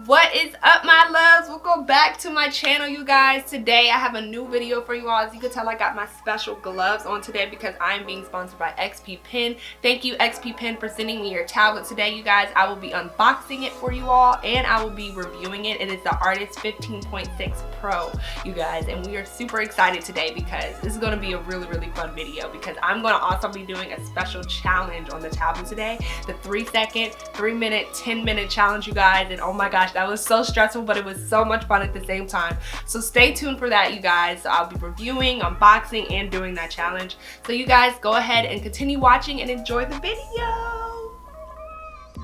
What is up, my loves? Welcome back to my channel, you guys. Today I have a new video for you all. As you can tell, I got my special gloves on today because I'm being sponsored by XP Pen. Thank you, XP Pen, for sending me your tablet today, you guys. I will be unboxing it for you all and I will be reviewing it. It is the Artist 15.6 Pro, you guys, and we are super excited today because this is going to be a really fun video because I'm going to also be doing a special challenge on the tablet today. The 3-second, 3-minute, 10-minute challenge, you guys, and oh my gosh, that was so stressful, but it was so much fun at the same time. So stay tuned for that, you guys. So I'll be reviewing, unboxing, and doing that challenge. So you guys go ahead and continue watching and enjoy the video.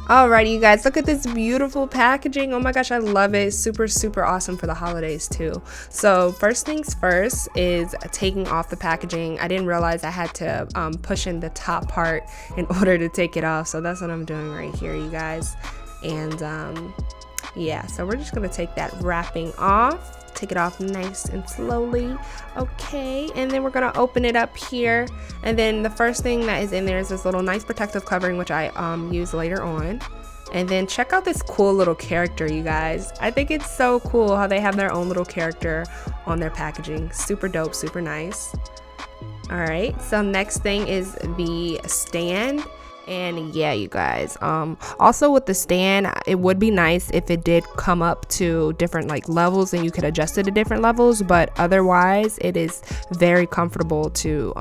Alrighty, you guys, look at this beautiful packaging. Oh my gosh, I love it. Super awesome for the holidays too. So first things first is taking off the packaging. I didn't realize I had to push in the top part in order to take it off. So that's what I'm doing right here, you guys. And yeah, so we're just gonna take that wrapping off, take it off nice and slowly. Okay, and then we're gonna open it up here, and then the first thing that is in there is this little nice protective covering, which I use later on. And then check out this cool little character, you guys. I think it's so cool how they have their own little character on their packaging. Super dope, super nice. All right, so next thing is the stand. And yeah, you guys, also with the stand, it would be nice if it did come up to different like levels and you could adjust it to different levels, but otherwise it is very comfortable to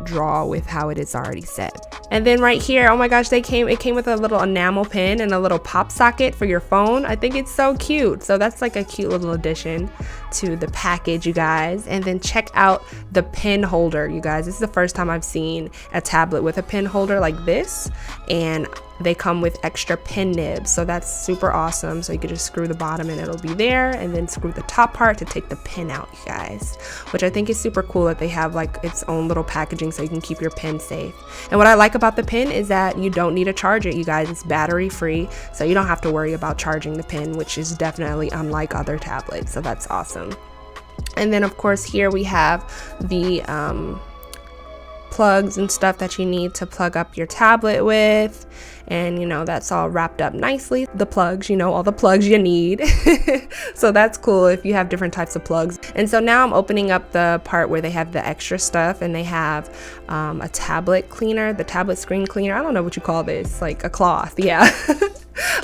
draw with how it is already set. And then right here, oh my gosh, it came with a little enamel pin and a little pop socket for your phone. I think it's so cute. So that's like a cute little addition to the package, you guys. And then check out the pen holder, you guys. This is the first time I've seen a tablet with a pen holder like this. And they come with extra pen nibs, so that's super awesome. So you can just screw the bottom and it'll be there, and then screw the top part to take the pen out, you guys, which I think is super cool that they have like its own little packaging so you can keep your pen safe. And what I like about the pen is that you don't need to charge it, you guys. It's battery free, so you don't have to worry about charging the pen, which is definitely unlike other tablets, so that's awesome. And then of course here we have the plugs and stuff that you need to plug up your tablet with, and you know, that's all wrapped up nicely. The plugs, you know, all the plugs you need. So that's cool if you have different types of plugs. And so now I'm opening up the part where they have the extra stuff, and they have a tablet cleaner, the tablet screen cleaner. I don't know what you call this, like a cloth, yeah.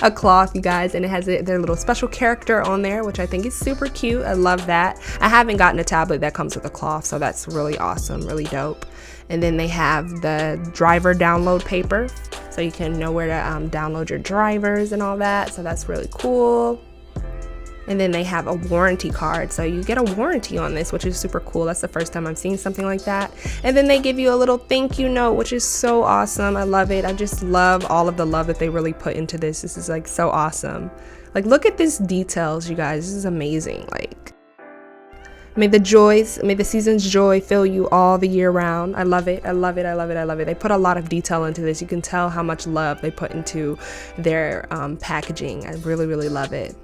A cloth, you guys, and it has their little special character on there, which I think is super cute. I love that. I haven't gotten a tablet that comes with a cloth, so that's really awesome, really dope. And then they have the driver download paper, so you can know where to download your drivers and all that, so that's really cool. And then they have a warranty card, so you get a warranty on this, which is super cool. That's the first time I've seen something like that. And then they give you a little thank you note, which is so awesome. I love it. I just love all of the love that they really put into this. This is like so awesome. Like, look at this details, you guys. This is amazing. Like, may the season's joy fill you all the year round. I love it. I love it. I love it. I love it. They put a lot of detail into this. You can tell how much love they put into their packaging. I really love it.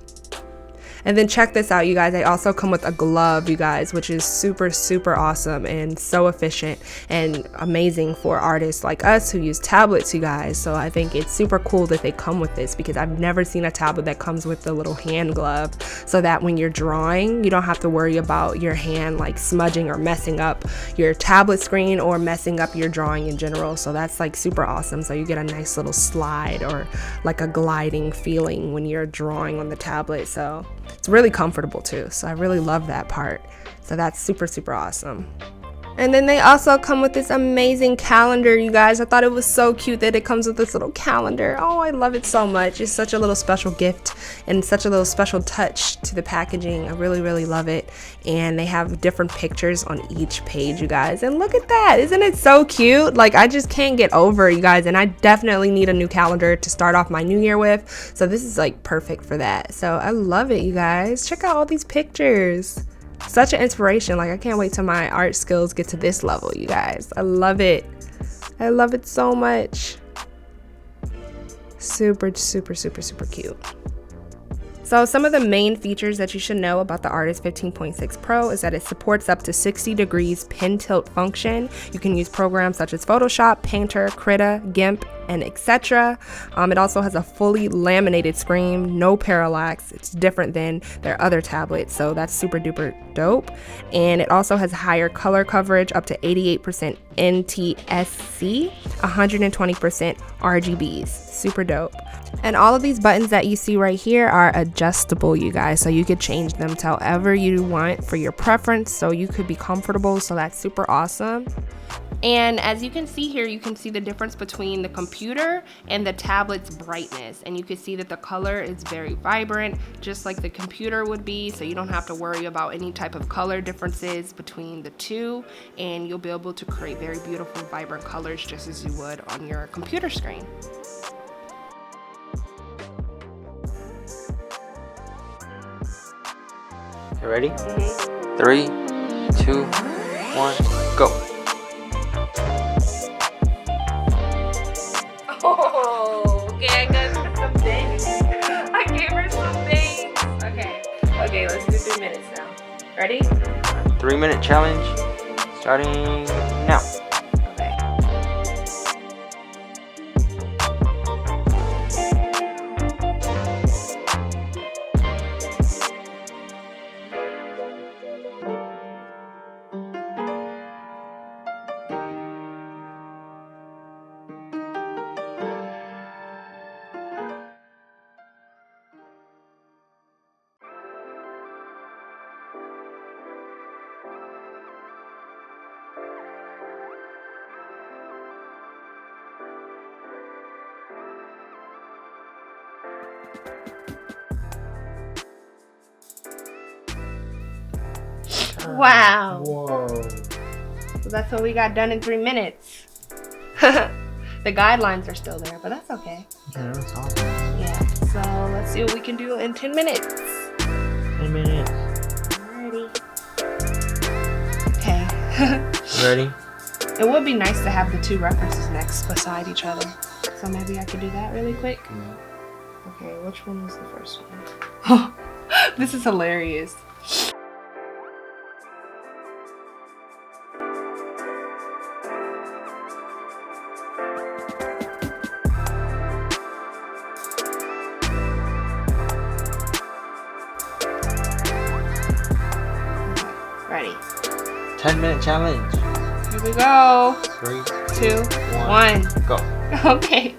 And then check this out, you guys. They also come with a glove, you guys, which is super awesome and so efficient and amazing for artists like us who use tablets, you guys. So I think it's super cool that they come with this, because I've never seen a tablet that comes with the little hand glove, so that when you're drawing, you don't have to worry about your hand like smudging or messing up your tablet screen or messing up your drawing in general. So that's like super awesome. So you get a nice little slide or like a gliding feeling when you're drawing on the tablet. So it's really comfortable too, so I really love that part. So that's super awesome. And then they also come with this amazing calendar, you guys. I thought it was so cute that it comes with this little calendar. Oh, I love it so much. It's such a little special gift and such a little special touch to the packaging. I really love it. And they have different pictures on each page, you guys. And look at that. Isn't it so cute? Like, I just can't get over it, you guys. And I definitely need a new calendar to start off my new year with. So this is like perfect for that. So I love it, you guys. Check out all these pictures. Such an inspiration. Like, I can't wait till my art skills get to this level, you guys. I love it. I love it so much. Super cute. So some of the main features that you should know about the Artist 15.6 Pro is that it supports up to 60 degrees pen tilt function. You can use programs such as Photoshop, Painter, Krita, GIMP, and etc. It also has a fully laminated screen, no parallax. It's different than their other tablets, so that's super duper dope. And it also has higher color coverage, up to 88% NTSC, 120% RGBs. Super dope. And all of these buttons that you see right here are adjustable, you guys, so you could change them to however you want for your preference, so you could be comfortable. So that's super awesome. And as you can see here, you can see the difference between the computer and the tablet's brightness. And you can see that the color is very vibrant, just like the computer would be. So you don't have to worry about any type of color differences between the two. And you'll be able to create very beautiful, vibrant colors just as you would on your computer screen. You ready? 3, 2, 1, go. Oh, okay, I got some things. I gave her some things. Okay, let's do 3 minutes now. Ready? 3-minute challenge starting now. Okay. Wow. Whoa. So that's what we got done in 3 minutes. The guidelines are still there, but that's okay. Yeah, that's awesome. Yeah, so let's see what we can do in 10 minutes. 10 minutes. Alrighty. Okay. Ready? It would be nice to have the two references next beside each other. So maybe I could do that really quick. Okay, which one was the first one? This is hilarious. Ready. 10-minute challenge. Here we go. 3, 2, 1. Go. Okay.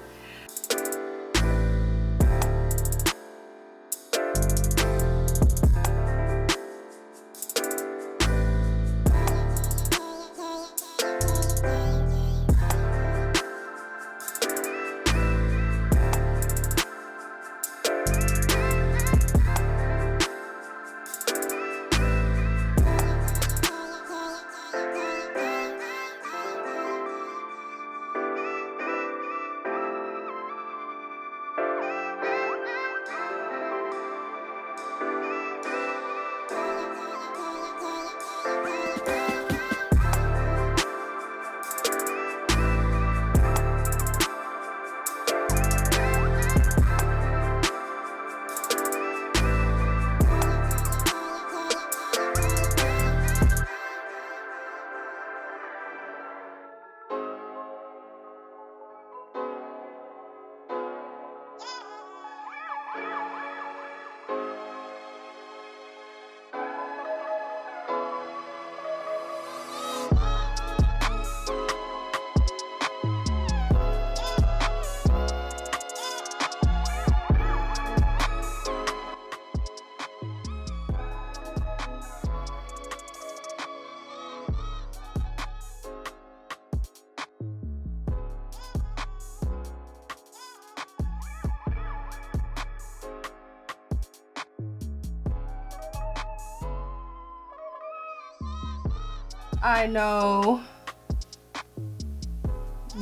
I know,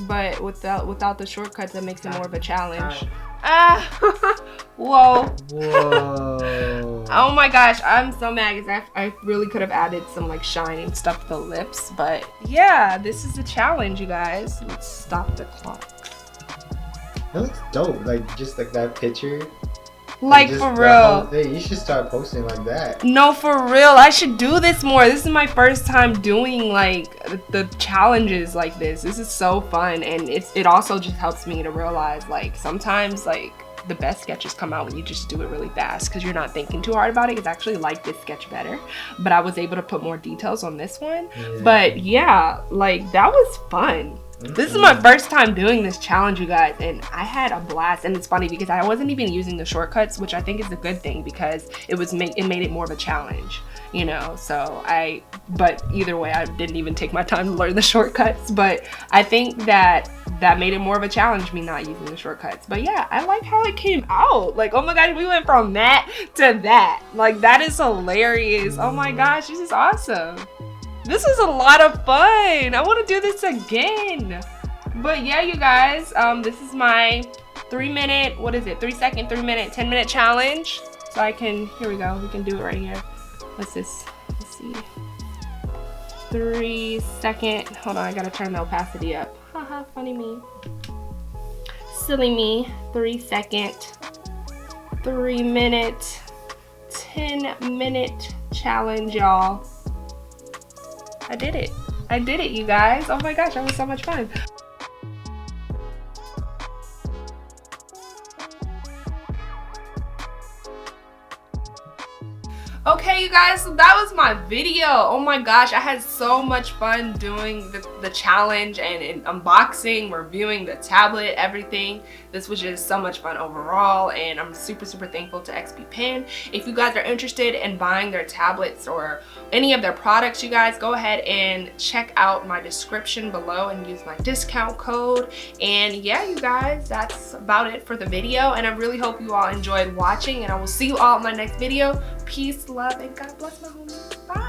but without the shortcuts, that makes it more of a challenge. Ah, whoa. Whoa. Oh my gosh, I'm so mad because I really could have added some like shining stuff to the lips, but yeah, this is a challenge, you guys. Let's stop the clock. That looks dope. Like just like that picture. Like, Just for the real. whole thing. You should start posting like that. No, for real. I should do this more. This is my first time doing like the challenges like this. This is so fun, and it also just helps me to realize like sometimes like the best sketches come out when you just do it really fast because you're not thinking too hard about it. Because I actually like this sketch better, but I was able to put more details on this one. Yeah. But yeah, like that was fun. This is my first time doing this challenge, you guys, and I had a blast. And it's funny because I wasn't even using the shortcuts, which I think is a good thing because it made it more of a challenge, you know. So but either way, I didn't even take my time to learn the shortcuts. But I think that made it more of a challenge, me not using the shortcuts. But yeah, I like how it came out. Like, oh my gosh, we went from that to that. Like, that is hilarious. Oh my gosh, this is awesome. This is a lot of fun. I want to do this again. But yeah, you guys, this is my 3-minute, 3-minute, 10-minute challenge. So here we go. We can do it right here. Let's see. 3 second. Hold on, I gotta turn the opacity up. Haha, funny me. Silly me. 3 second, 3-minute, 10-minute challenge, y'all. I did it, you guys. Oh my gosh, that was so much fun. Okay, you guys, so that was my video. Oh my gosh, I had so much fun doing the challenge and unboxing, reviewing the tablet, everything. This was just so much fun overall, and I'm super thankful to XP Pen. If you guys are interested in buying their tablets or any of their products, you guys, go ahead and check out my description below and use my discount code. And yeah, you guys, that's about it for the video, and I really hope you all enjoyed watching, and I will see you all in my next video. Peace, love, and God bless my homies. Bye.